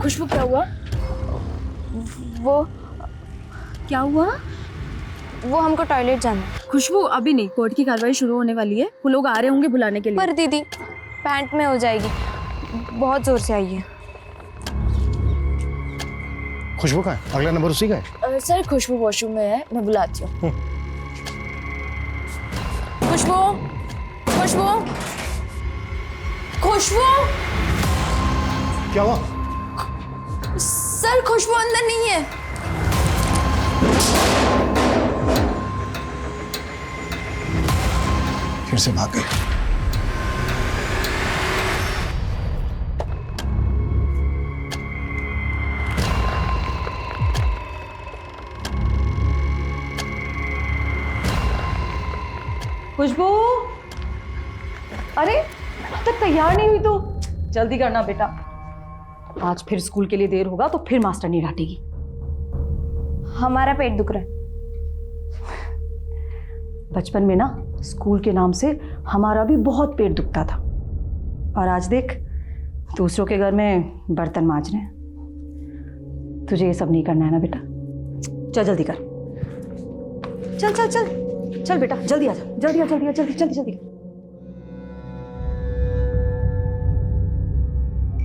खुशबू क्या हुआ? वो क्या हुआ? वो हमको टॉयलेट जाना है। खुशबू अभी नहीं, कोर्ट की कार्रवाई शुरू होने वाली है, वो लोग आ रहे होंगे बुलाने के लिए। पर दीदी पैंट में हो जाएगी, बहुत जोर से आई है। खुशबू का है? अगला नंबर उसी का है? सर खुशबू वॉशरूम में है, मैं बुलाती हूँ। खुशबू, खुशबू, खुशबू। क्या हुआ? सर खुशबू अंदर नहीं है। फिर से भाग गई। खुशबू, अरे अब तक तैयार नहीं हुई तो जल्दी करना बेटा, आज फिर स्कूल के लिए देर होगा तो फिर मास्टर नहीं डांटेगी। हमारा पेट दुख रहा है। बचपन में ना स्कूल के नाम से हमारा भी बहुत पेट दुखता था, और आज देख दूसरों के घर में बर्तन मांज रहे हैं। तुझे ये सब नहीं करना है ना बेटा, चल जल्दी कर, चल चल चल चल बेटा, जल्दी आ जा, जल्दी आ, जल्दी आ, जल्दी जल्दी जल्दी।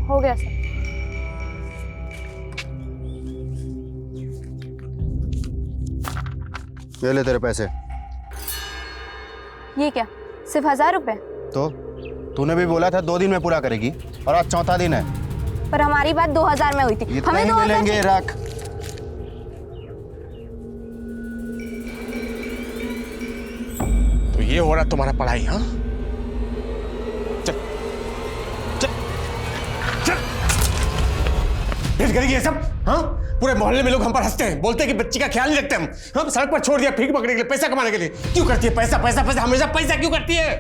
हो गया सर। ये ले तेरे पैसे। ये क्या, सिर्फ 1000 रुपए? तो तूने भी बोला था 2 दिन में पूरा करेगी, और आज चौथा दिन है। पर हमारी बात 2000 में हुई थी। इतने ही मिलेंगे, रख। तो ये हो रहा तुम्हारा पढ़ाई? हाँ, चल चल चल, फिर करेगी ये सब? हाँ, पूरे मोहल्ले में लोग हम पर हंसते हैं, बोलते हैं कि बच्ची का ख्याल नहीं रखते हम सड़क पर छोड़ दिया भीख मांगने के लिए, पैसा कमाने के लिए। क्यों करती है? पैसा पैसा पैसा, हमेशा पैसा क्यों करती है?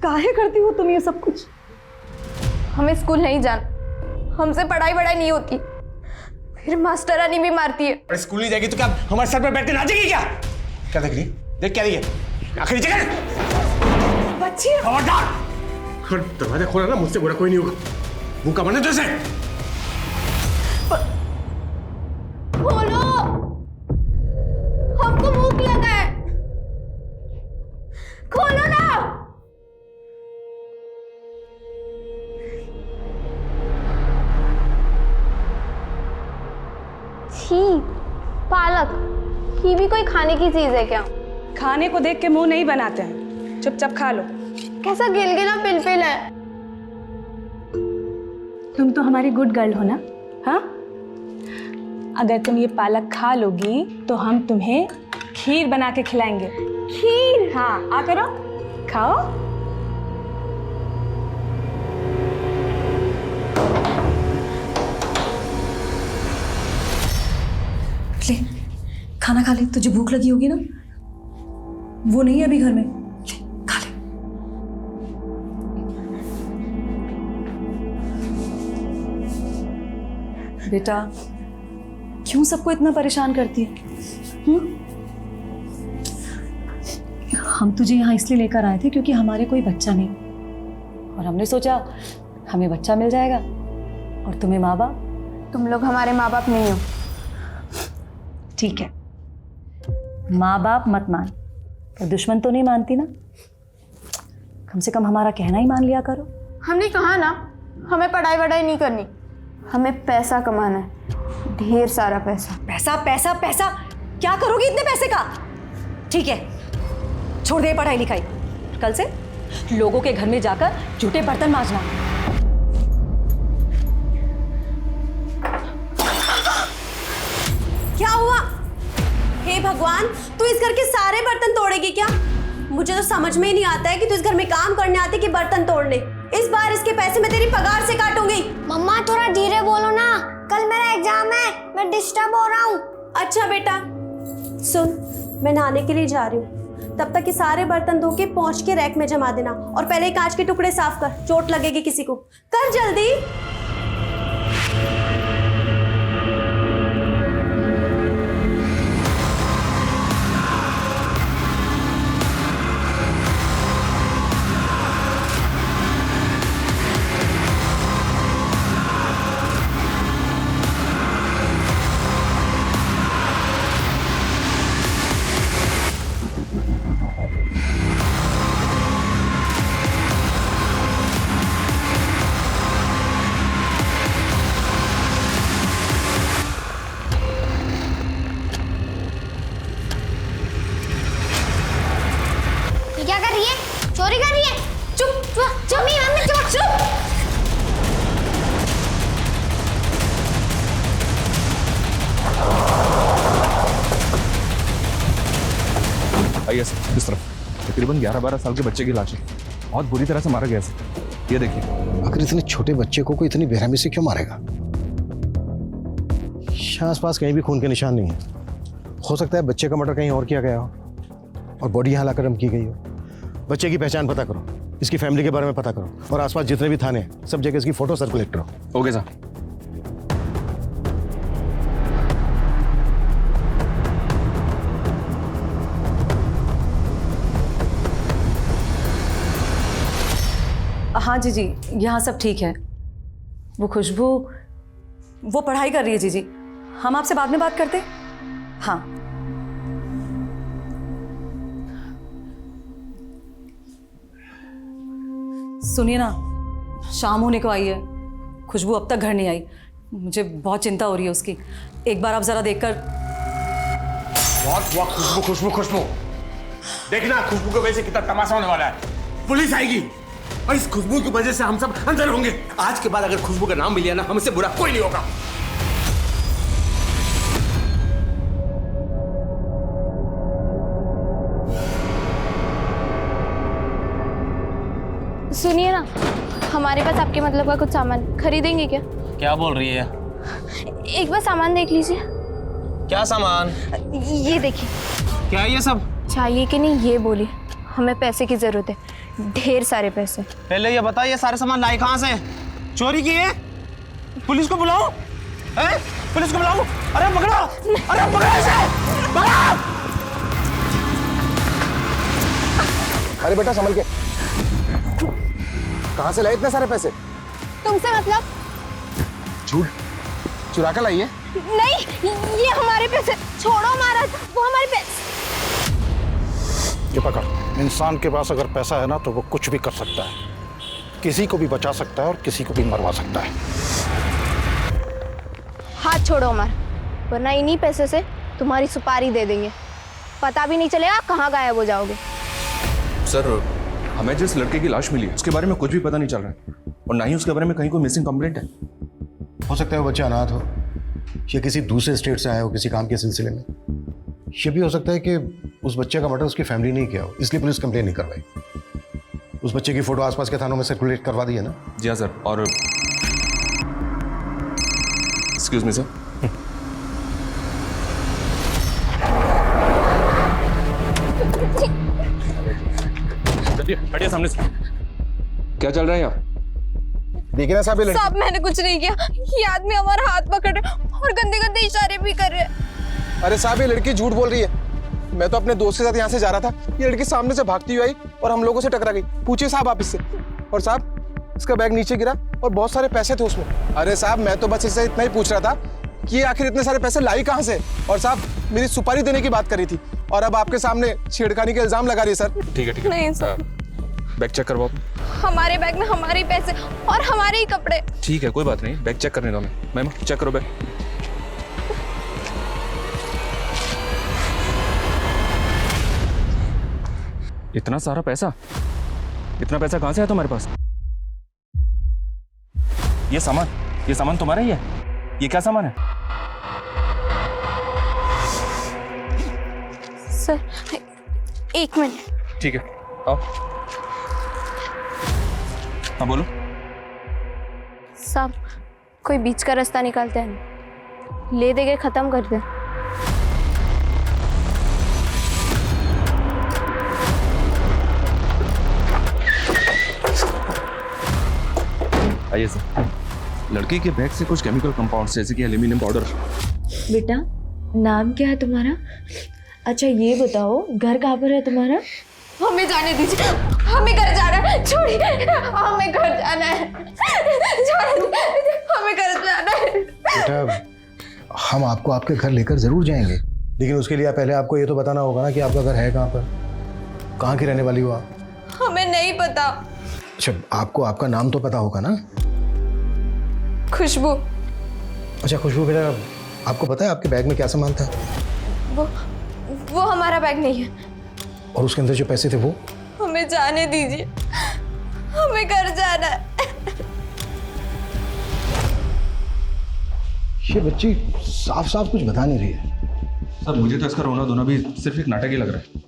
काहे करती हो तुम ये सब कुछ? हमें स्कूल नहीं जाना, हमसे पढ़ाई वढ़ाई नहीं होती, फिर मास्टरानी भी मारती है। और स्कूल नहीं जाएगी तो क्या हमारे सर पर बैठ के नाचेगी क्या? क्या देख रही? देख क्या रही है? आखिरी जगह बच्ची, खबरदार, दरवाजा खोला ना, मुझसे बुरा कोई नहीं होगा। भूखा मरने दो इसे। खोलो, हमको भूख लगा है, खोलो ना। छी, पालक, ये भी कोई खाने की चीज है क्या? खाने को देख के मुंह नहीं बनाते हैं, चुपचाप खा लो। कैसा गिलगिला पिलपिल है। तुम तो हमारी गुड गर्ल हो ना? हाँ, अगर तुम ये पालक खा लोगी तो हम तुम्हें खीर बना के खिलाएंगे। खीर? हाँ, आ करो, खाओ। ले खाना खा ले, तुझे भूख लगी होगी ना, वो नहीं है अभी घर में, ले खा ले। बेटा क्यों सबको इतना परेशान करती है? हम तुझे यहाँ इसलिए लेकर आए थे क्योंकि हमारे कोई बच्चा नहीं, और हमने सोचा हमें बच्चा मिल जाएगा और तुम्हें माँ बाप। तुम लोग हमारे माँ बाप नहीं हो। ठीक है, माँ बाप मत मान, पर दुश्मन तो नहीं मानती ना, कम से कम हमारा कहना ही मान लिया करो। हमने कहा ना, हमें पढ़ाई वढ़ाई नहीं करनी, हमें पैसा कमाना है, ढेर सारा पैसा। पैसा पैसा पैसा, क्या करोगी इतने पैसे का? ठीक है, छोड़ दे पढ़ाई लिखाई, कल से लोगों के घर में जाकर झूठे बर्तन मांजना। क्या हुआ? हे भगवान, तू इस घर के सारे बर्तन तोड़ेगी क्या? मुझे तो समझ में ही नहीं आता है कि तू इस घर में काम करने आती कि बर्तन तोड़ने। इस बार इसके पैसे मैं तेरी पगार से काटूंगी। मम्मा थोड़ा धीरे बोलो ना, कल मेरा एग्जाम है, मैं डिस्टर्ब हो रहा हूँ। अच्छा बेटा सुन, मैं नहाने के लिए जा रही हूँ, तब तक ये सारे बर्तन धो के पहुंच के रैक में जमा देना, और पहले कांच के टुकड़े साफ कर, चोट लगेगी किसी को। कर जल्दी। ये क्या कर रही है? चोरी कर रही है? चुप चुप मम्मी चुप चुप। आइए सर, इस तरफ। तकरीबन 11-12 साल के बच्चे की लाश है, बहुत बुरी तरह से मारा गया सर। ये देखिए। आखिर इतने छोटे बच्चे को कोई इतनी बेरहमी से क्यों मारेगा? आसपास कहीं भी खून के निशान नहीं है। हो सकता है बच्चे का मर्डर कहीं और किया गया हो और बॉडी यहाँ लाकर की गई हो। बच्चे की पहचान पता करो, इसकी फैमिली के बारे में पता करो और आसपास जितने भी थाने हैं सब जगह इसकी फोटो सर्कुलेट करो। Okay sir. हाँ जी जी, यहाँ सब ठीक है। वो खुशबू वो पढ़ाई कर रही है। जी जी, हम आपसे बाद में बात करते। हाँ सुनिए ना, शाम होने को आई है, खुशबू अब तक घर नहीं आई। मुझे बहुत चिंता हो रही है उसकी। एक बार आप जरा देखकर। बहुत हुआ खुशबू खुशबू खुशबू। देखना खुशबू की वजह से कितना तमाशा होने वाला है। पुलिस आएगी और इस खुशबू की वजह से हम सब अंदर होंगे। आज के बाद अगर खुशबू का नाम भी लिया ना, हमसे बुरा कोई नहीं होगा। सुनिए ना, हमारे पास आपके मतलब का कुछ सामान खरीदेंगे क्या? क्या बोल रही है? एक बार सामान देख लीजिए। क्या सामान? ये देखिए। क्या ये सब? चाहिए कि नहीं ये बोलिए, हमें पैसे की जरूरत है, ढेर सारे पैसे। पहले ये बताइए सारे सामान लाए कहाँ से? चोरी की है? पुलिस को बुलाओ? हैं? पुलिस को बुलाओ? अरे पकड़ो! अरे पकड़ो इसे! पकड़ो! अरे बेटा संभल के। कहाँ से लाए इतने सारे पैसे? तुमसे मतलब? झूठ चुरा कर लाई है? नहीं, ये हमारे पैसे। छोड़ो हमारा, वो हमारे पैसे। ये पकड़। इंसान के पास अगर पैसा है ना तो वो कुछ भी कर सकता है, किसी को भी बचा सकता है और किसी को भी मरवा सकता है। हाथ छोड़ो हमारा, वरना इन्हीं पैसे से तुम्हारी सुपारी दे देंगे, पता भी नहीं चलेगा कहाँ गायब हो जाओगे। सर, हमें जिस लड़के की लाश मिली उसके बारे में कुछ भी पता नहीं चल रहा है और ना ही उसके बारे में कहीं कोई मिसिंग कंप्लेंट है। हो सकता है वो बच्चा अनाथ हो या किसी दूसरे स्टेट से आया हो किसी काम के सिलसिले में। ये भी हो सकता है कि उस बच्चे का मर्डर उसकी फैमिली नहीं किया हो, इसलिए पुलिस कंप्लेन नहीं करवाई। उस बच्चे की फोटो आसपास के थानों में सर्कुलेट करवा दी है ना? जी हाँ सर। और एक्सक्यूज मी सर, हटिए सामने से। क्या चल रहा है यहाँ? देखिए ना साहब, साहब मैंने कुछ नहीं किया, ये आदमी हमारा हाथ पकड़ रहे और गंदे गंदे इशारे भी कर रहे हैं। अरे साहब, ये लड़की झूठ बोल रही है। मैं तो अपने दोस्त के साथ यहाँ से जा रहा था, ये लड़की सामने से भागती हुई आई और हम लोगों से टकरा गई। पूछिए साहब आप इससे। और साहब, इसका बैग नीचे गिरा और बहुत सारे पैसे थे उसमें। अरे साहब, मैं तो बस इससे इतना ही पूछ रहा था कि ये आखिर इतने सारे पैसे लाई कहाँ से। और साहब, मेरी सुपारी देने की बात करी थी और अब आपके सामने छेड़खानी के इल्जाम लगा रही है सर। ठीक है ठीक है। नहीं सर, बैग चेक करवाओ। हमारे बैग में हमारे ही पैसे और हमारे ही कपड़े। ठीक है, कोई बात नहीं, बैग चेक करने दो हमें। मैम चेक करो बैग। इतना सारा पैसा? इतना पैसा कहां से है तुम्हारे पास? ये सामान तुम्हारा ही है? ये क्या सामान है? सर, एक मिनट। ठीक है, आओ। हाँ बोलो। साहब, कोई बीच का रास्ता निकालते हैं, ले दे के खत्म कर दे। आइए सर। लड़की के बैग से कुछ केमिकल कंपाउंड्स जैसे कि एल्यूमिनियम पाउडर। बेटा, नाम क्या है तुम्हारा? अच्छा ये बताओ, घर कहाँ पर है तुम्हारा? हमें जाने दीजिए, हमें घर जाना है। छोड़िए, हमें घर जाना है। हमें घर जाना है। बेटा, हम आपको आपके घर लेकर जरूर जाएंगे, लेकिन उसके लिए पहले आपको ये तो बताना होगा ना कि आपका घर है कहाँ पर। कहाँ की रहने वाली हो आप? हमें नहीं पता। अच्छा, आपको आपका नाम तो पता होगा ना? खुशबू। अच्छा खुशबू बेटा, आपको पता है आपके बैग में क्या सामान था? वो हमारा बैग नहीं है। और उसके अंदर जो पैसे थे वो? हमें जाने दीजिए, हमें घर जाना है। ये बच्ची साफ साफ कुछ बता नहीं रही है। सर मुझे तो इसका रोना धोना भी सिर्फ एक नाटक ही लग रहा है।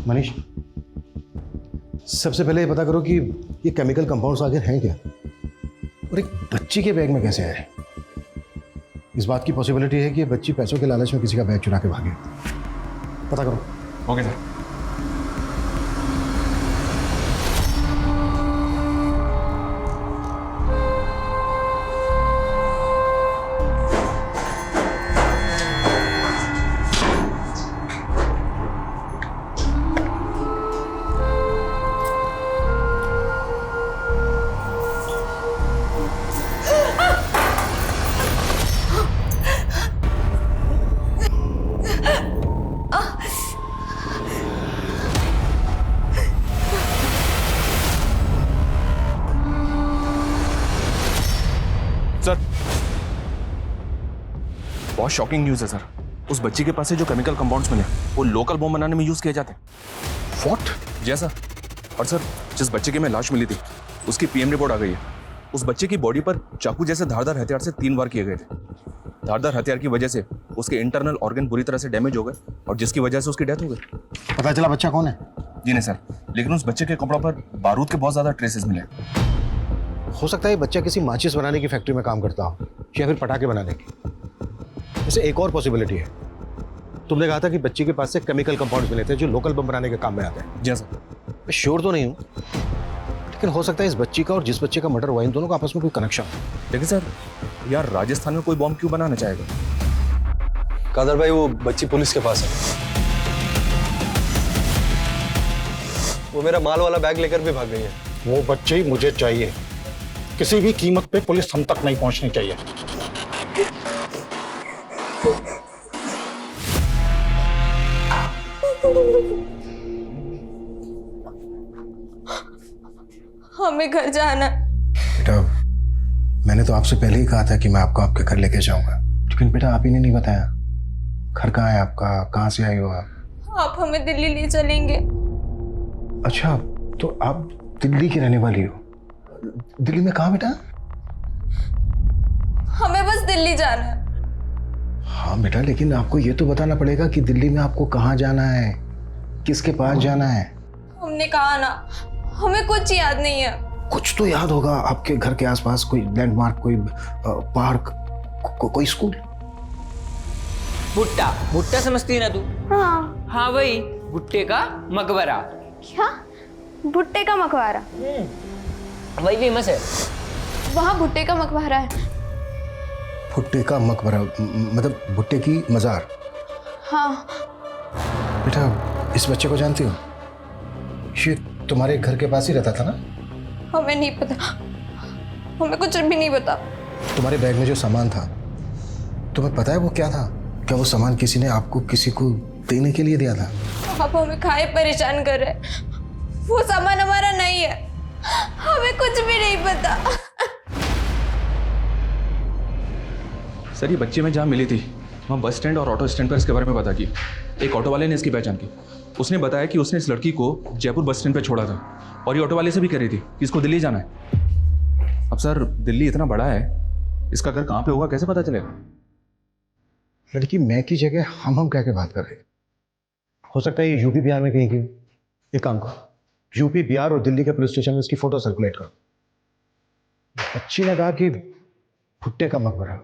मनीष, सबसे पहले ये पता करो कि ये केमिकल कंपाउंड्स आखिर हैं क्या, और एक बच्ची के बैग में कैसे आए? इस बात की पॉसिबिलिटी है कि ये बच्ची पैसों के लालच में किसी का बैग चुरा के भागे। पता करो। Okay sir. सर बहुत शॉकिंग न्यूज़ है सर। उस बच्ची के पास से जो केमिकल कंपाउंड्स मिले वो लोकल बॉम्ब बनाने में यूज किए जाते हैं। व्हाट? जी सर। और सर जिस बच्चे की में लाश मिली थी उसकी पीएम रिपोर्ट आ गई है। उस बच्चे की बॉडी पर चाकू जैसे धारदार हथियार से 3 वार किए गए थे। धारदार हथियार की वजह से उसके इंटरनल ऑर्गन बुरी तरह से डैमेज हो गए और जिसकी वजह से उसकी डेथ हो गई। पता चला बच्चा कौन है? जी नहीं सर, लेकिन उस बच्चे के कपड़ों पर बारूद के बहुत ज्यादा ट्रेसेस मिले। हो सकता है बच्चा किसी माचिस बनाने की फैक्ट्री में काम करता हो या फिर पटाखे बनाने की। वैसे एक और पॉसिबिलिटी है, तुमने कहा था कि बच्ची के पास से केमिकल कंपाउंड्स मिले थे जो लोकल बम बनाने के काम में आते हैं। जी सर। मैं श्योर तो नहीं हूँ, लेकिन हो सकता है इस बच्ची का और जिस बच्चे का मर्डर हुआ इन दोनों का आपस में कोई कनेक्शन है। लेकिन सर यार राजस्थान में कोई बॉम्ब क्यों बनाना चाहेगा? कादर भाई वो बच्ची पुलिस के पास है। वो मेरा माल वाला बैग लेकर भी भाग गई है। वो बच्चे ही मुझे चाहिए, किसी भी कीमत पे पुलिस हम तक नहीं पहुंचनी चाहिए। हमें घर जाना है। बेटा मैंने तो आपसे पहले ही कहा था कि मैं आपको आपके घर लेके जाऊंगा, लेकिन बेटा आप ही ने नहीं बताया घर कहाँ है आपका, कहाँ से आई हो आप? आप हमें दिल्ली ले चलेंगे। अच्छा तो आप दिल्ली की रहने वाली हो? दिल्ली में कहाँ बेटा? हमें बस दिल्ली जाना है। हाँ बेटा, लेकिन आपको ये तो बताना पड़ेगा कि दिल्ली में आपको कहाँ जाना है, किसके पास जाना है। हमने कहा ना, हमें कुछ याद नहीं है। कुछ तो याद होगा, आपके घर के आसपास कोई लैंडमार्क, कोई पार्क, कोई स्कूल। भुट्टा भुट्टा समझती है ना तू? हाँ। हाँ वही भुट्टे का मकबरा। क्या? भुट्टे का मकबरा? वही फेमस है। वहाँ भुट्टे का मकबरा है। भुट्टे का मकबरा मतलब भुट्टे की मजार? हाँ। बेटा इस बच्चे को जानती हो? ये तुम्हारे घर के पास ही रहता था ना? हमें नहीं पता, हमें कुछ भी नहीं पता। तुम्हारे बैग में जो सामान था तुम्हें पता है वो क्या था? क्या वो सामान किसी ने आपको किसी को देने के लिए दिया था? आप हमें खाए परेशान कर रहे हैं। वो सामान हमारा नहीं है, हमें कुछ भी नहीं पता। सर ये बच्ची में जहाँ मिली थी वहाँ बस स्टैंड और ऑटो स्टैंड पर इसके बारे में पता की। एक ऑटो वाले ने इसकी पहचान की। उसने बताया कि उसने इस लड़की को जयपुर बस स्टैंड पर छोड़ा था और ये ऑटो वाले से भी कह रही थी कि इसको दिल्ली जाना है। अब सर दिल्ली इतना बड़ा है, इसका घर कहाँ पे होगा कैसे पता चलेगा? लड़की मैं की जगह हम कह के बात कर रहे हैं। हो सकता है ये यूपी बिहार में कहीं की। एक काम करो, यूपी बिहार और दिल्ली के पुलिस स्टेशन में इसकी फोटो सर्कुलेट करो। बच्ची ने कहा कि भुट्टे का मकबरा।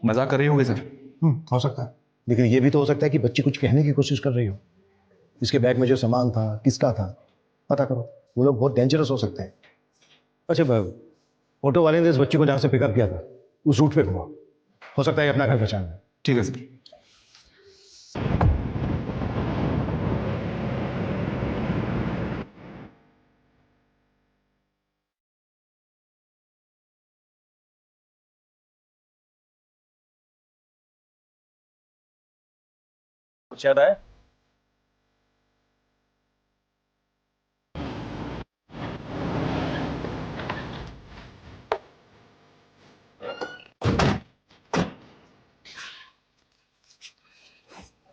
मजाक कर रही होगी सर? हो सकता है, लेकिन ये भी तो हो सकता है कि बच्ची कुछ कहने की कोशिश कर रही हो। इसके बैग में जो सामान था किसका था पता करो, वो लोग बहुत डेंजरस हो सकते हैं। अच्छा ऑटो वाले ने इस बच्ची को जहाँ से पिकअप किया था उस रूट पे घुमा, हो सकता है अपना घर पहचान है। ठीक है सर। कुछ याद आया?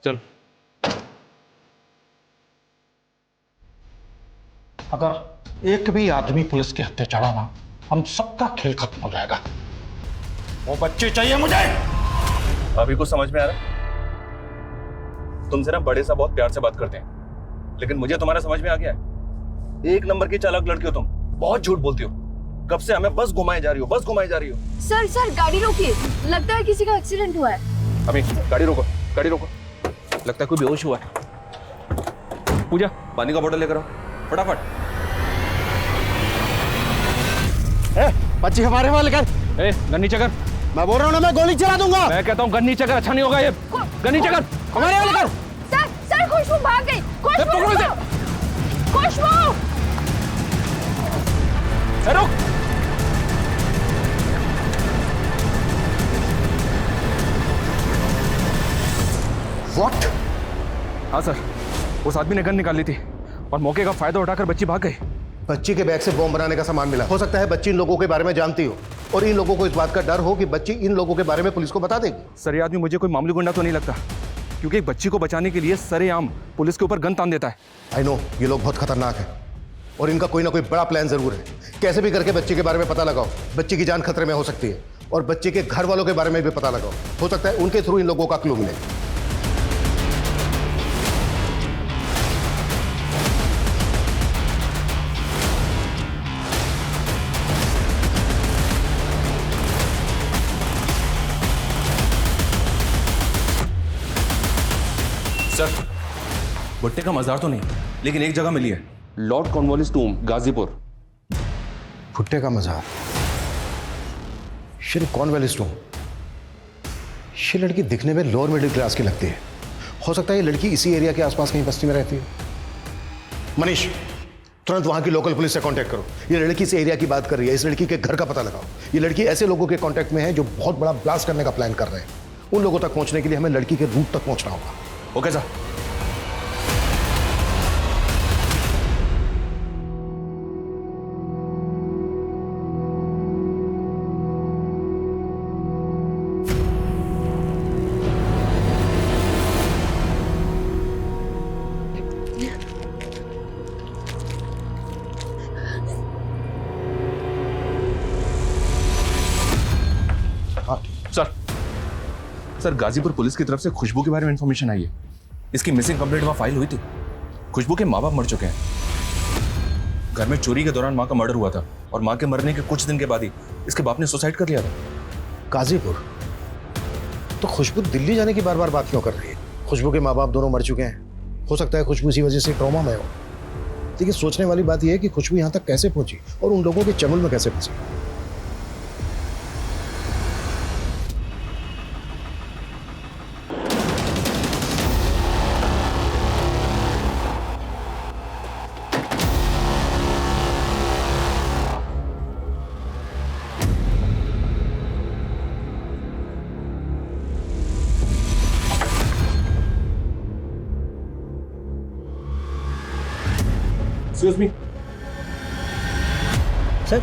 चल। अगर एक भी आदमी पुलिस के हत्थे चढ़ा ना, हम सबका खेल खत्म हो जाएगा। वो बच्चे चाहिए मुझे। अभी कुछ समझ में आ रहा है? तुमसे ना बड़े सा बहुत प्यार से बात करते हैं, लेकिन मुझे तुम्हारा समझ में आ गया है। एक नंबर की चालाक लड़की हो तुम, बहुत झूठ बोलती हो। कब से हमें बस घुमाए जा रही हो, बस घुमाए जा रही हो। सर सर गाड़ी रोकिए, लगता है किसी का एक्सीडेंट हुआ है। अभी गाड़ी रोको, गाड़ी रोको। लगता है कोई बेहोश हुआ है। पूजा, पानी का बोतल लेकर आओ फटाफट। बच्ची हमारे वाले कर। गन नीचे कर। मैं बोल रहा हूँ ना, मैं गोली चला दूंगा। मैं कहता हूँ गन नीचे कर, अच्छा नहीं होगा ये। गन नीचे कर, हमारे वाले कर। सर सर खुशबू भाग गई। खुशबू खुशबू रुक। What? हाँ सर, उस आदमी ने गन निकाल ली थी और मौके का फायदा उठाकर बच्ची भाग गई। बच्ची के बैग से बॉम्ब बनाने का सामान मिला। हो सकता है बच्ची इन लोगों के बारे में जानती हो और इन लोगों को इस बात का डर हो कि बच्ची इन लोगों के बारे में पुलिस को बता देगी। सर, ये आदमी मुझे कोई मामूली गुंडा तो नहीं लगता, क्योंकि एक बच्ची को बचाने के लिए सरेआम पुलिस के ऊपर गन तान देता है। आई नो, ये लोग बहुत खतरनाक है और इनका कोई ना कोई बड़ा प्लान जरूर है। कैसे भी करके बच्ची के बारे में पता लगाओ। बच्ची की जान खतरे में हो सकती है और बच्चे के घर वालों के बारे में भी पता लगाओ। हो सकता है उनके थ्रू इन लोगों का क्लू मिले। सर, भुट्टे का मजार तो नहीं, लेकिन एक जगह मिली है, लॉर्ड कॉर्नवालिस टूम, गाजीपुर। भुट्टे का मजार, श्री कॉर्नवालिस टूम। ये लड़की दिखने में लोअर मिडिल क्लास की लगती है। हो सकता है ये लड़की इसी एरिया के आसपास कहीं बस्ती में रहती है। मनीष, तुरंत वहां की लोकल पुलिस से कांटेक्ट करो। ये लड़की इस एरिया की बात कर रही है, इस लड़की के घर का पता लगाओ। ये लड़की ऐसे लोगों के कांटेक्ट में है जो बहुत बड़ा ब्लास्ट करने का प्लान कर रहे हैं। उन लोगों तक पहुंचने के लिए हमें लड़की के रूट तक पहुंचना होगा। Okay sir. Sir, Ghazipur police की तरफ से खुशबू के बारे में इंफॉर्मेशन आई है। इसकी मिसिंग कंप्लेंट वहां फाइल हुई थी। खुशबू के माँ बाप मर चुके हैं। घर में चोरी के दौरान माँ का मर्डर हुआ था और माँ के मरने के कुछ दिन के बाद ही इसके बाप ने सुसाइड कर लिया था। गाजीपुर? तो खुशबू दिल्ली जाने की बार बार बात क्यों कर रही है? खुशबू के माँ बाप दोनों मर चुके हैं। हो सकता है खुशबू इसी वजह से ट्रॉमा में हो। लेकिन सोचने वाली बात यह है कि खुशबू यहाँ तक कैसे पहुंची और उन लोगों के चंगुल में कैसे फंसी। सर,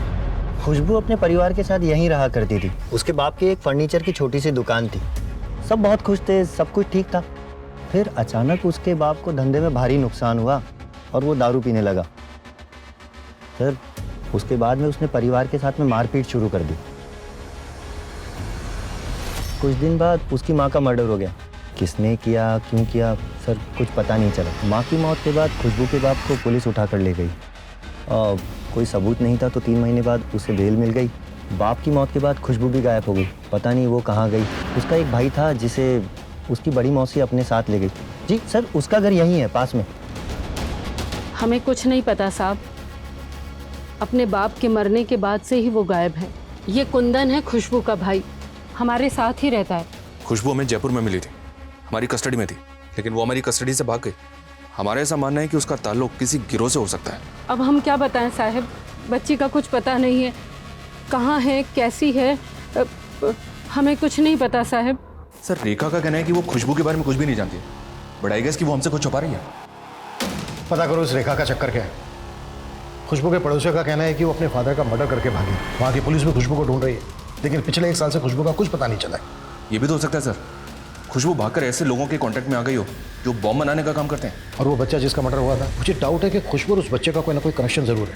खुशबू अपने परिवार के साथ यहीं रहा करती थी। उसके बाप की एक फर्नीचर की छोटी सी दुकान थी। सब बहुत खुश थे, सब कुछ ठीक था। फिर अचानक उसके बाप को धंधे में भारी नुकसान हुआ और वो दारू पीने लगा। सर, उसके बाद में उसने परिवार के साथ में मारपीट शुरू कर दी। कुछ दिन बाद उसकी माँ का मर्डर हो गया। किसने किया, क्यों किया, सर कुछ पता नहीं चला। माँ की मौत के बाद खुशबू के बाप को पुलिस उठा कर ले गई। कोई सबूत नहीं था तो 3 महीने बाद उसे बेल मिल गई। बाप की मौत के बाद खुशबू भी गायब हो गई। पता नहीं वो कहाँ गई। उसका एक भाई था जिसे उसकी बड़ी मौसी अपने साथ ले गई। जी सर, उसका घर यहीं है पास में। हमें कुछ नहीं पता साहब। अपने बाप के मरने के बाद से ही वो गायब है। ये कुंदन है खुशबू का भाई, हमारे साथ ही रहता है। खुशबू हमें जयपुर में मिली थी, हमारी कस्टडी में थी, लेकिन वो हमारी कस्टडी से भाग गई। हमारा ऐसा मानना है कि उसका ताल्लुक किसी गिरोह से हो सकता है। अब हम क्या बताएं साहब, बच्ची का कुछ पता नहीं है, कहाँ है, कैसी है, हमें कुछ नहीं पता साहब। सर, रेखा का कहना है कि वो खुशबू के बारे में कुछ भी नहीं जानती है, बट आई गेस कि वो हमसे कुछ छुपा रही है। पता करो इस रेखा का चक्कर क्या है। खुशबू के पड़ोसियों का कहना है कि वो अपने फादर का मर्डर करके भागी। वहाँ की पुलिस भी खुशबू को ढूंढ रही है, लेकिन पिछले 1 साल से खुशबू का कुछ पता नहीं चला है। ये भी तो हो सकता है सर, खुशबू भागकर ऐसे लोगों के कांटेक्ट में आ गई हो जो बॉम्ब बनाने का काम करते हैं। और वो बच्चा जिसका मर्डर हुआ था, मुझे डाउट है कि खुशबू और उस बच्चे का कोई ना कोई कनेक्शन जरूर है।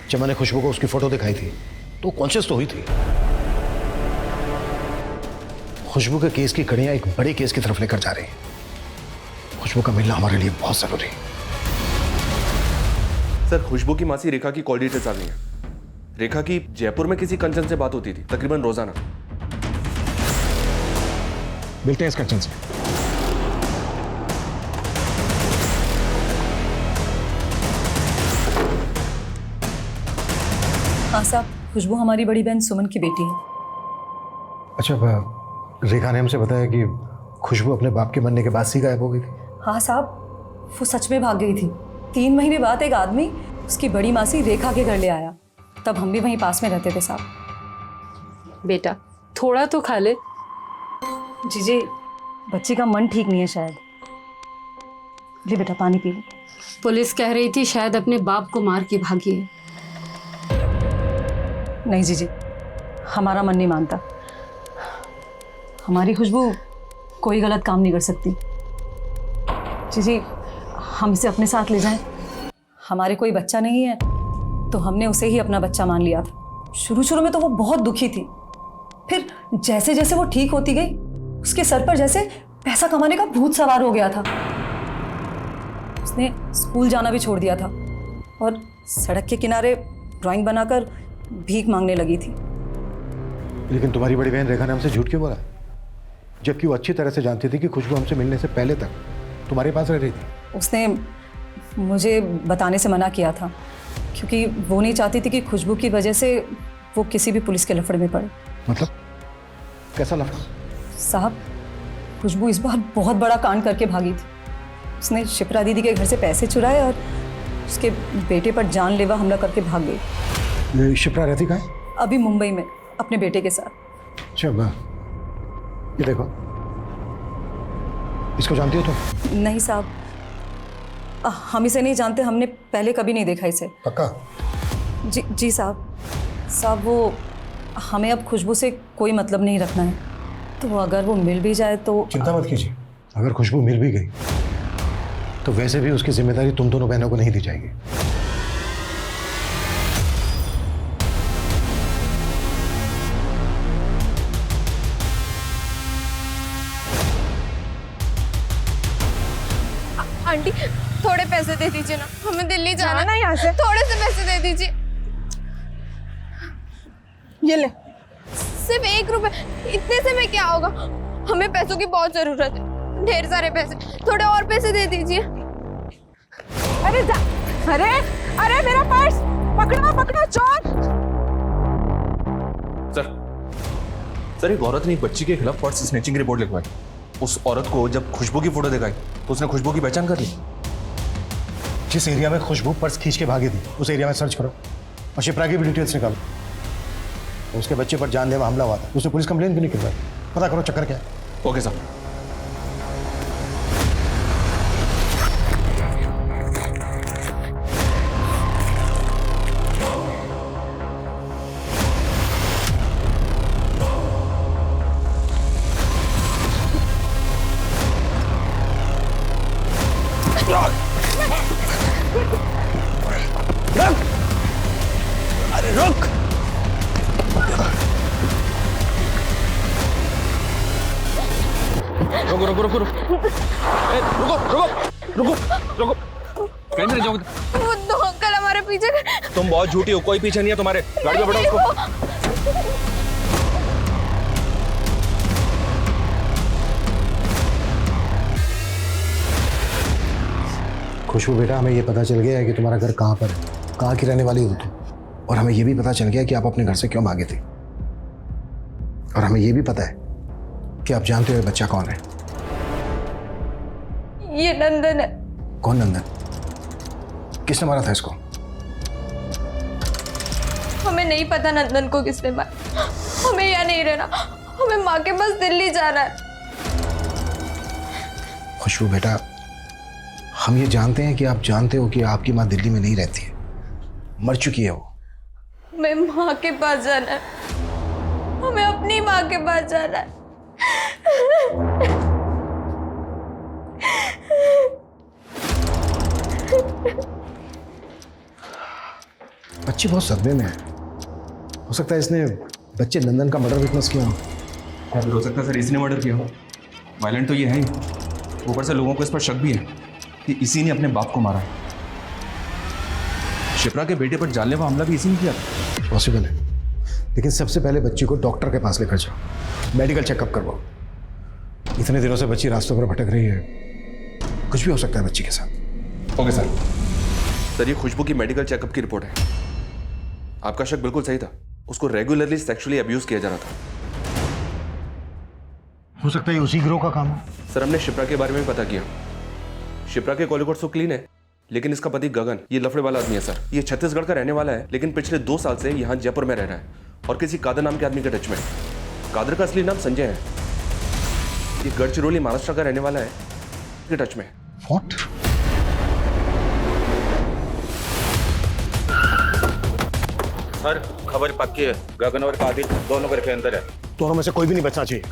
जब मैंने खुशबू को उसकी फोटो दिखाई थी तो कॉन्शियस तो हुई थी। खुशबू के केस की कड़ियां एक बड़े केस की तरफ लेकर जा रही हैं। खुशबू का मिलना हमारे लिए बहुत जरूरी है। सर, खुशबू की मासी रेखा की कॉल डिटेल्स आ गई हैं। रेखा की जयपुर में किसी कंचन से बात होती थी, तकरीबन रोजाना। मिलते हैं इस कंचन से। हाँ साहब, खुशबू हमारी बड़ी बहन सुमन की बेटी है। अच्छा, रेखा ने हमसे बताया कि खुशबू अपने बाप के मरने के बाद से गायब हो गई थी। हाँ साहब, वो सच में भाग गई थी। 3 महीने बाद एक आदमी उसकी बड़ी मासी रेखा के घर ले आया। तब हम भी वहीं पास में रहते थे साहब। बेटा थोड़ा तो खा ले। जीजी, बच्ची का मन ठीक नहीं है शायद। ले बेटा, पानी पी ले। पुलिस कह रही थी शायद अपने बाप को मार के भागी है। नहीं जीजी, हमारा मन नहीं मानता। हमारी खुशबू कोई गलत काम नहीं कर सकती। जीजी, हम इसे अपने साथ ले जाएं। हमारे कोई बच्चा नहीं है तो हमने उसे ही अपना बच्चा मान लिया था। शुरू में तो वो बहुत दुखी थी, फिर जैसे जैसे वो ठीक होती गई उसके सर पर जैसे पैसा कमाने का भूत सवार हो गया था। उसने स्कूल जाना भी छोड़ दिया था और सड़क के किनारे ड्राइंग बनाकर भीख मांगने लगी थी। लेकिन तुम्हारी बड़ी बहन रेखा ने हमसे झूठ क्यों बोला, जबकि वो अच्छी तरह से जानती थी कि खुशबू हमसे मिलने से पहले तक तुम्हारे पास रह रही थी। उसने मुझे बताने से मना किया था क्योंकि वो नहीं चाहती थी कि खुशबू की वजह से वो किसी भी पुलिस के लफड़े में पड़े। मतलब कैसा लफड़ा? साहब, खुशबू इस बार बहुत बड़ा कांड करके भागी थी। उसने शिप्रा दीदी के घर से पैसे चुराए और उसके बेटे पर जानलेवा हमला करके भाग गई। शिप्रा रहती कहाँ है? अभी मुंबई में अपने बेटे के साथ। अच्छा, ये देखो, इसको जानती हो तुम? नहीं साहब, हम इसे नहीं जानते। हमने पहले कभी नहीं देखा इसे। पक्का? जी साहब, वो हमें अब खुशबू से कोई मतलब नहीं रखना है, तो अगर वो मिल भी जाए तो। चिंता मत कीजिए, अगर खुशबू मिल भी गई तो वैसे भी उसकी जिम्मेदारी तुम दोनों बहनों को नहीं दी जाएगी। आंटी, थोड़े पैसे दे दीजिए ना, हमें दिल्ली जाना है यहाँ से। थोड़े से पैसे दे दीजिए। ये ले। सिर्फ 1 रुपए, इतने से में क्या होगा? हमें पैसों की बहुत जरूरत है, ढेर सारे पैसे। थोड़े और पैसे दे दीजिए। अरे अरे मेरा पर्स पकड़ो चोर। सर, एक औरत ने एक बच्ची के खिलाफ पर्स स्नैचिंग की रिपोर्ट लिखवाई। उस औरत को जब खुशबू की फोटो दिखाई तो उसने खुशबू की पहचान कर ली। जिस एरिया में खुशबू पर्स खींच के भागी थी उस एरिया में सर्च करो और शिप्रा की भी डिटेल्स निकालो। उसके बच्चे पर जानलेवा हमला हुआ था, उसने पुलिस कंप्लेन भी नहीं करवाई। पता करो चक्कर क्या है। Okay sir. अरे रुक! रुको। कहीं नहीं जाओगे? वो 2 अंकल हमारे पीछे। तुम बहुत झूठी हो, कोई पीछे नहीं है तुम्हारे। गाड़ी में बैठो उसको। खुशबू बेटा, हमें ये पता चल गया है कि तुम्हारा घर कहाँ पर है, कहाँ की रहने वाली हो तुम। और हमें ये भी पता चल गया कि आप अपने घर से क्यों भागे थे। और हमें ये भी पता है कि आप जानते हो ये बच्चा कौन है। ये नंदन है। कौन नंदन? किसने मारा था इसको? हमें नहीं पता नंदन को किसने मारा। हमें यहाँ नहीं रहना, हमें माँ के पास दिल्ली जाना है। खुशबू बेटा, हम ये जानते हैं कि आप जानते हो कि आपकी माँ दिल्ली में नहीं रहती है, मर चुकी है वो। हमें माँ के पास जाना है, हमें अपनी माँ के पास जाना है। बच्ची बहुत सदमे में है। हो सकता है इसने बच्चे नंदन का मर्डर विटनेस किया हो। हो सकता है सर इसने मर्डर किया हो। वायलेंट तो ये है ही, ऊपर से लोगों को इस पर शक भी है कि इसी ने अपने बाप को मारा है। शिप्रा के बेटे पर जानलेवा हमला भी इसी ने किया। पॉसिबल है, लेकिन सबसे पहले बच्ची को डॉक्टर के पास लेकर जाओ, मेडिकल चेकअप करवाओ। इतने दिनों से बच्ची रास्तों पर भटक रही है, कुछ भी हो सकता है बच्ची के साथ। Okay sir. सर ये खुशबू की मेडिकल चेकअप की रिपोर्ट है। आपका शक बिल्कुल सही था, उसको रेगुलरली सेक्सुअली अब्यूज किया जा रहा था। हो सकता है उसी गिरोह का काम है। सर हमने शिप्रा के बारे में भी पता किया। शिप्रा के कॉलिकोट तो क्लीन है, लेकिन इसका पति गगन ये लफड़े वाला आदमी है सर। ये छत्तीसगढ़ का रहने वाला है, लेकिन पिछले 2 साल से यहाँ जयपुर में रह रहा है और किसी कादर नाम के आदमी के टच में। कादर का असली नाम संजय है। ये गढ़चिरौली महाराष्ट्र का रहने वाला है, के टच में। What? सर खबर पक्की है, गगन और कादिर दोनों घर के अंदर है। दोनों में से कोई भी नहीं बचना चाहिए।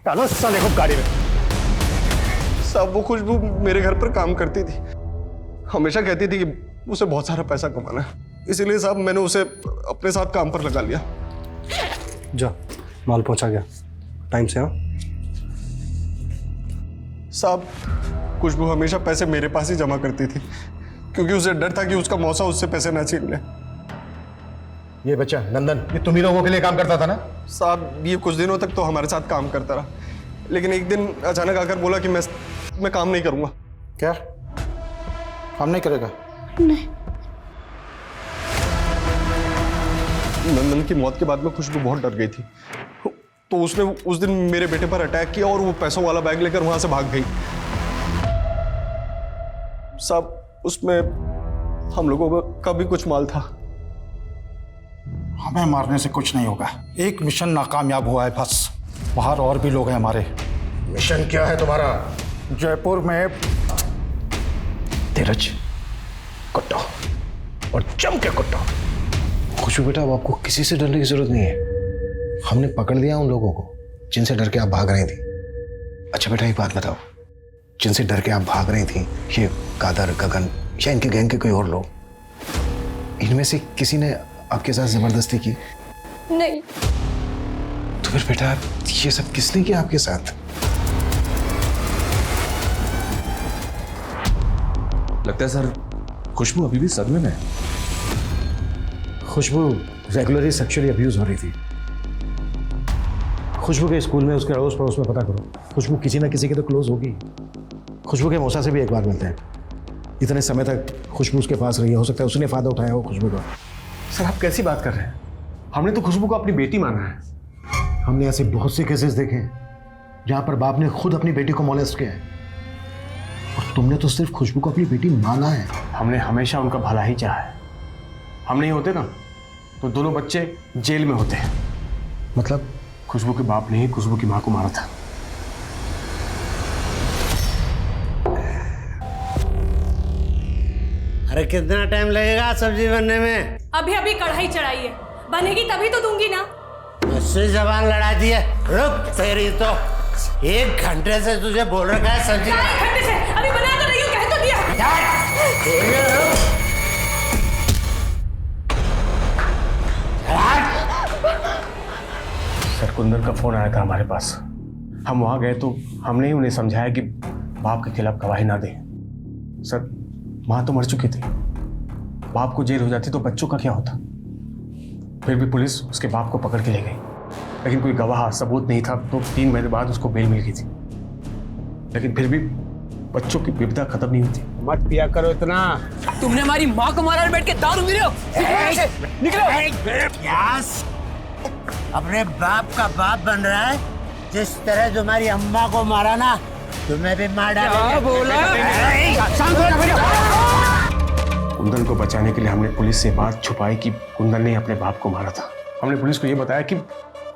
डालो साले को गाड़ी में। साहब वो खुशबू मेरे घर पर काम करती थी, हमेशा कहती थी कि उसे बहुत सारा पैसा कमाना है, इसीलिए साहब मैंने उसे अपने साथ काम पर लगा लिया। जा, माल पहुंचा गया टाइम से। हाँ साहब खुशबू हमेशा पैसे मेरे पास ही जमा करती थी, क्योंकि उसे डर था कि उसका मौसा उससे पैसे ना छीन ले। ये बच्चा नंदन, ये तुम ही लोगों के लिए काम करता था ना? साहब ये कुछ दिनों तक तो हमारे साथ काम करता रहा, लेकिन एक दिन अचानक आकर बोला कि मैं काम नहीं करूंगा। क्या काम नहीं करेगा? नहीं। नंदन की मौत के बाद में खुशबू बहुत डर गई थी, तो उसने उस दिन मेरे बेटे पर अटैक किया और वो पैसों वाला बैग लेकर वहां से भाग गई। साहब उसमें हम लोगों का भी कुछ माल था। हमें मारने से कुछ नहीं होगा, एक मिशन नाकामयाब हुआ है बस। बाहर और भी लोग हैं हमारे। मिशन क्या है तुम्हारा? जयपुर में धीरज कुट्टो और जम के कुट्टो। खुशबू बेटा, अब आपको किसी से डरने की जरूरत नहीं है। हमने पकड़ लिया उन लोगों को जिनसे डर के आप भाग रही थी। अच्छा बेटा एक बात बताओ, जिनसे डर के आप भाग रही थी, ये कादर, गगन या इनके गैंग के कोई और लोग, इनमें से किसी ने आपके साथ जबरदस्ती की? नहीं। तो फिर बेटा ये सब किसने किया आपके साथ? लगता है सर खुशबू अभी भी सदमे में है। खुशबू रेगुलरली सेक्सुअली अब्यूज हो रही थी। खुशबू के स्कूल में, उसके अड़ोस पड़ोस में पता करो, खुशबू किसी ना किसी के तो क्लोज होगी। खुशबू के मौसा से भी एक बार मिलते हैं। इतने समय तक खुशबू उसके पास रही है, हो सकता है उसने फायदा उठाया हो खुशबू का। सर आप कैसी बात कर रहे हैं? हमने तो खुशबू को अपनी बेटी माना है। हमने ऐसे बहुत से केसेस देखे हैं जहां पर बाप ने खुद अपनी बेटी को मोलेस्ट किया है, और तुमने तो सिर्फ खुशबू को अपनी बेटी माना है। हमने हमेशा उनका भला ही चाहा है। हम नहीं होते ना तो दोनों बच्चे जेल में होते हैं। मतलब खुशबू के बाप ने ही खुशबू की मां को मारा था। अरे कितना टाइम लगेगा सब्जी बनने में? अभी अभी कढ़ाई चढ़ाई है, बनेगी तभी तो दूंगी ना। उससे जबान लड़ा दी है। रुक तेरी तो 1 घंटे से तुझे बोल रखा है सब्जी। 1 घंटे से अभी बना तो रही हूँ, कह तो दिया। सर कुंदन का फोन आया था हमारे पास। हम वहां गए तो हमने ही उन्हें समझाया कि बाप के खिलाफ गवाही ना दें। सर माँ तो मर चुकी थी, बाप को जेल हो जाती तो बच्चों का क्या होता। फिर भी पुलिस उसके बाप को पकड़ के ले गई, लेकिन कोई गवाह सबूत नहीं था, तो 3 महीने बाद उसको बेल मिल गई थी। लेकिन फिर भी बच्चों की विपदा खत्म नहीं हुई थी। मत पिया करो इतना। तुमने हमारी माँ को मारा और बैठ के दारू पी रहे हो। यस, अपने बाप का बाप बन रहा है। जिस तरह तुम्हारी अम्मा को मारा ना, तुम्हें भी मार डालेंगे। क्या बोला? कुंदन को बचाने के लिए हमने पुलिस से बात छुपाई कि कुंदन ने अपने बाप को मारा था। हमने पुलिस को ये बताया कि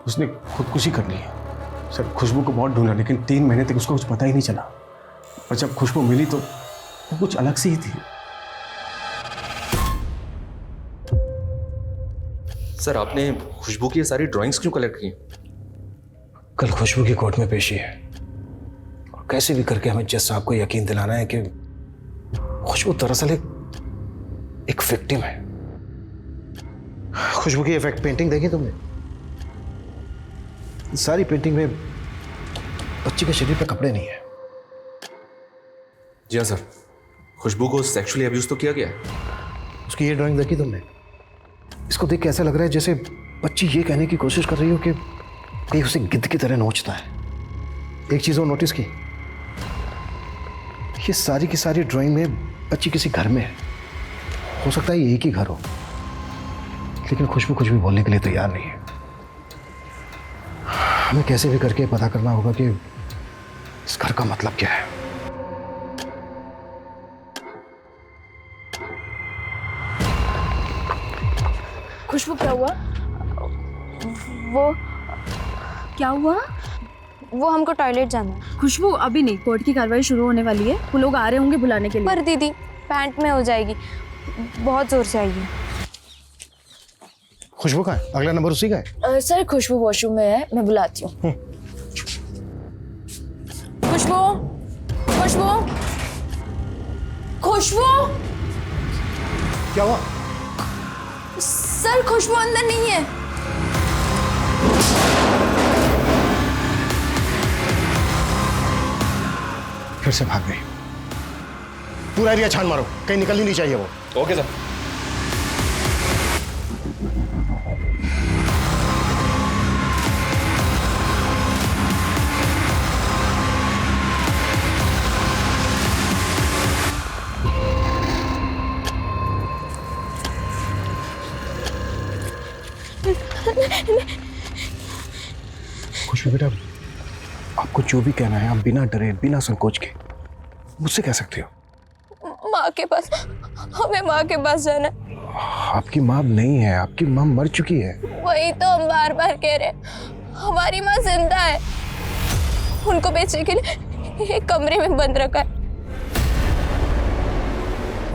उसने खुदकुशी कर ली है। सर खुशबू को बहुत ढूंढा लेकिन 3 महीने तक उसको कुछ पता ही नहीं चला। और जब खुशबू मिली तो वो कुछ अलग सी ही थी। सर आपने खुशबू की ये सारी ड्राइंग्स क्यों कलेक्ट की? कल खुशबू की कोर्ट में पेशी है और कैसे भी करके हमें जज साहब को यकीन दिलाना है कि खुशबू दरअसल एक विक्टिम है। खुशबू की इफेक्ट पेंटिंग देखी तुमने? सारी पेंटिंग में बच्ची के शरीर पे कपड़े नहीं है। जी हाँ सर, खुशबू को सेक्सुअली अब्यूज तो किया गया है। उसकी ये ड्राइंग देखी तुमने? इसको देख के ऐसा लग रहा है जैसे बच्ची ये कहने की कोशिश कर रही हो कि कहीं उसे गिद्ध की तरह नोचता है। एक चीज और नोटिस की, ये सारी की सारी ड्राइंग में बच्ची किसी घर में है। हो सकता है ये एक ही घर हो, लेकिन खुशबू कुछ भी बोलने के लिए तैयार नहीं है। हमें कैसे भी करके पता करना होगा कि इस घर का मतलब क्या है। खुशबू क्या हुआ? वो क्या हुआ? वो हमको टॉयलेट जाना है। खुशबू अभी नहीं, कोर्ट की कार्रवाई शुरू होने वाली है, वो लोग आ रहे होंगे बुलाने के लिए। पर दीदी पैंट में हो जाएगी, बहुत जोर से आएगी। खुशबू का है? अगला नंबर उसी का है? सर खुशबू वॉशरूम में है, मैं बुलाती हूँ। खुशबू, खुशबू, खुशबू। क्या हुआ? सर खुशबू अंदर नहीं है। फिर से भाग गई। पूरा एरिया छान मारो, कहीं निकलनी नहीं चाहिए वो। Okay sir. खुशबू बेटा, आपको जो भी कहना है आप बिना डरे बिना संकोच के मुझसे कह सकते हो। माँ के पास, हमें माँ के पास जाना है। आपकी माँ नहीं है, आपकी माँ मर चुकी है। वही तो हम बार बार कह रहे हैं, हमारी माँ जिंदा है। उनको बेचने के लिए एक कमरे में बंद रखा है।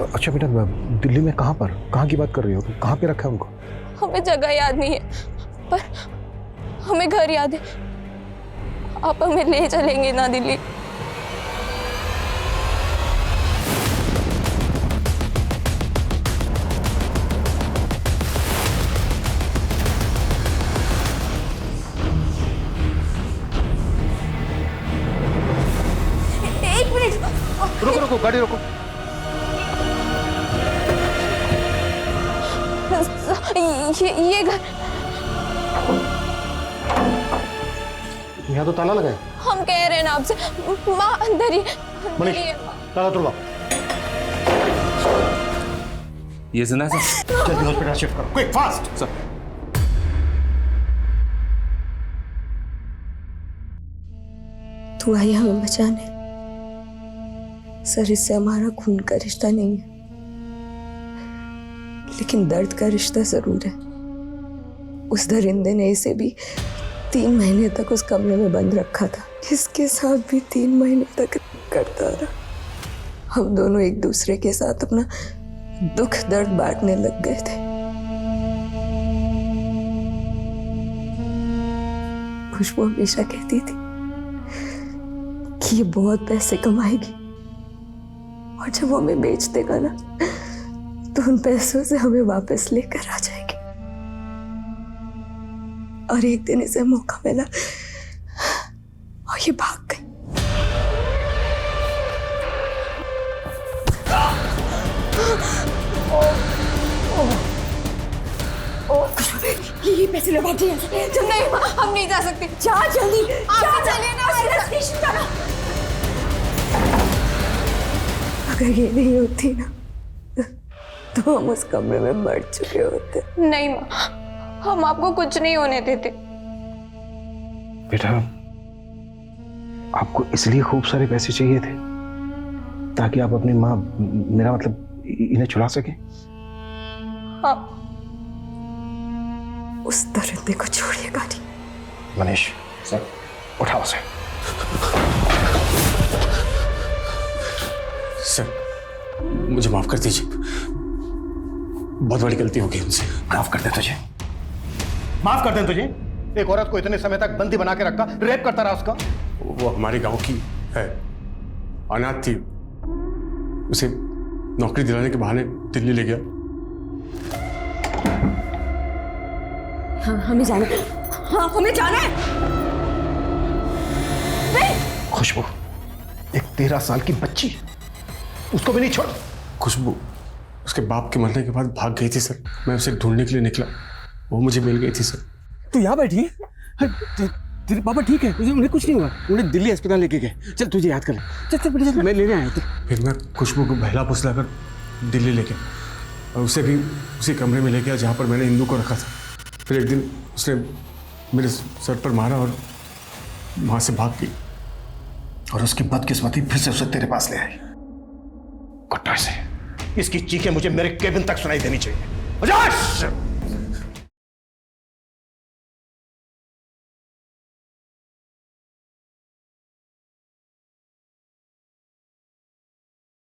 अच्छा बेटा, दिल्ली में कहाँ पर, कहाँ की बात कर रही हो? कहाँ पे रखा है उनको? हमें जगह याद नहीं है, पर हमें घर याद है। आप हमें ले चलेंगे ना दिल्ली? एक मिनट, रुको रुको, गाड़ी रुको। ये घर, यहाँ तो ताला लगा है। हम कह रहे हैं ना आपसे, माँ अंदर ही मनीष, ताला तोड़वा। ये जिंदा है सर? जल्दी हॉस्पिटल शिफ्ट करो, क्विक फास्ट। सर तू आई हमें बचाने। सर इससे हमारा खून का रिश्ता नहीं है, लेकिन दर्द का रिश्ता जरूर है। उस दरिंदे ने इसे भी 3 महीने तक उस कमरे में बंद रखा था। इसके साथ भी 3 महीने तक करता रहा। हम दोनों एक दूसरे के साथ अपना दुख दर्द बांटने लग गए थे। खुशबू हमेशा कहती थी कि ये बहुत पैसे कमाएगी और जब वो हमें बेच देगा ना तो उन पैसों से हमें वापस लेकर आ जाएगी। और एक दिन इसे मौका मिला और ये भाग गई। ये पैसे लगा दिए। नहीं, हम नहीं जा सकते। जा जल्दी, आप चलिए ना, स्टेशन जाना। अगर ये नहीं होती ना तो हम उस कमरे में मर चुके होते। नहीं माँ, हम आपको कुछ नहीं होने देते। बेटा, आपको इसलिए खूब सारे पैसे चाहिए थे ताकि आप अपनी माँ, मेरा मतलब इन्हें छुड़ा सके? हाँ, उस दरिंदे को छोड़िएगा नहीं। मनीष सर, उठाओ उसे। सर मुझे माफ कर दीजिए, बहुत बड़ी गलती हो गई उनसे। माफ कर दे तुझे, माफ कर दे तुझे। एक औरत को इतने समय तक बंदी बना के रखा, रेप करता रहा उसका। वो हमारे गांव की है, अनाथ थी, उसे नौकरी दिलाने के बहाने दिल्ली ले गया। हाँ, हमें जाना है। हाँ, हमें जाना है। खुशबू, एक 13 साल की बच्ची, उसको भी नहीं छोड़। खुशबू उसके बाप के मरने के बाद भाग गई थी सर। मैं उसे ढूंढने के लिए निकला, वो मुझे मिल गई थी सर। तू यहाँ बैठी है? तेरे पापा ठीक है? उन्हें कुछ नहीं हुआ? उन्हें दिल्ली अस्पताल लेके गए। चल तुझे याद कर ले। चल चल बेटा, चल मैं लेने आया था। फिर मैं खुशबू को बहला फुसला कर दिल्ली ले गया और उसे भी उसी कमरे में ले गया जहाँ पर मैंने इंदू को रखा था। फिर एक दिन उसने मेरे सर पर मारा और वहाँ से भाग गई। और उसकी बदकिस्मती फिर से उसे तेरे पास ले आई। कुत्ता से इसकी चीखें मुझे मेरे केबिन तक सुनाई देनी चाहिए।